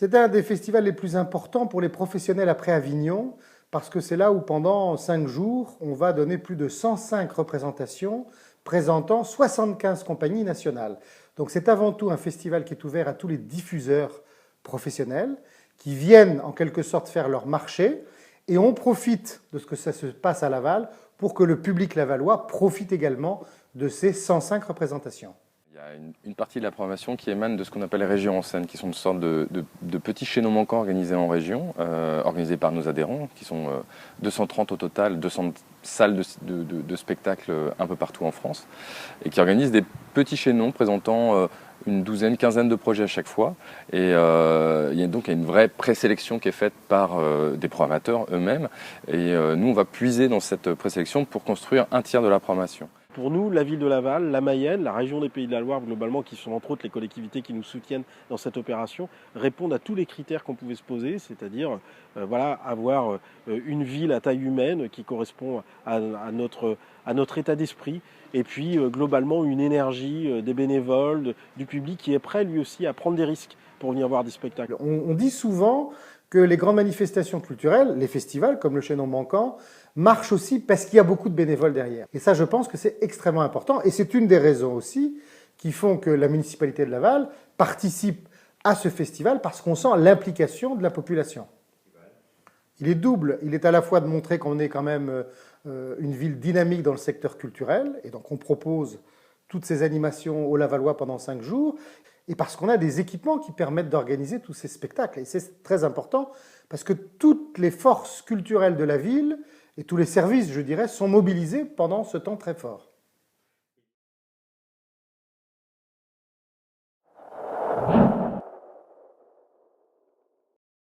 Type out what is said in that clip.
C'était un des festivals les plus importants pour les professionnels après Avignon, parce que c'est là où pendant 5 jours, on va donner plus de 105 représentations présentant 75 compagnies nationales. Donc c'est avant tout un festival qui est ouvert à tous les diffuseurs professionnels qui viennent en quelque sorte faire leur marché, et on profite de ce que ça se passe à Laval pour que le public lavallois profite également de ces 105 représentations. Il y a une partie de la programmation qui émane de ce qu'on appelle les régions en scène, qui sont une sorte de petits chaînons manquants organisés en région, organisés par nos adhérents, qui sont 230 au total, 200 salles de spectacle un peu partout en France, et qui organisent des petits chaînons présentant une douzaine, quinzaine de projets à chaque fois. Et il y a donc une vraie présélection qui est faite par des programmateurs eux-mêmes. Et nous, on va puiser dans cette présélection pour construire un tiers de la programmation. Pour nous, la ville de Laval, la Mayenne, la région des Pays de la Loire globalement, qui sont entre autres les collectivités qui nous soutiennent dans cette opération, répondent à tous les critères qu'on pouvait se poser, c'est-à-dire avoir une ville à taille humaine qui correspond à notre état d'esprit, et puis globalement une énergie des bénévoles, du public qui est prêt lui aussi à prendre des risques pour venir voir des spectacles. On dit souvent que les grandes manifestations culturelles, les festivals comme le Chaînon Manquant, marchent aussi parce qu'il y a beaucoup de bénévoles derrière. Et ça, je pense que c'est extrêmement important. Et c'est une des raisons aussi qui font que la municipalité de Laval participe à ce festival parce qu'on sent l'implication de la population. Il est double. Il est à la fois de montrer qu'on est quand même une ville dynamique dans le secteur culturel, et donc on propose toutes ces animations aux Lavallois pendant 5 jours, et parce qu'on a des équipements qui permettent d'organiser tous ces spectacles. Et c'est très important parce que toutes les forces culturelles de la ville et tous les services, je dirais, sont mobilisés pendant ce temps très fort.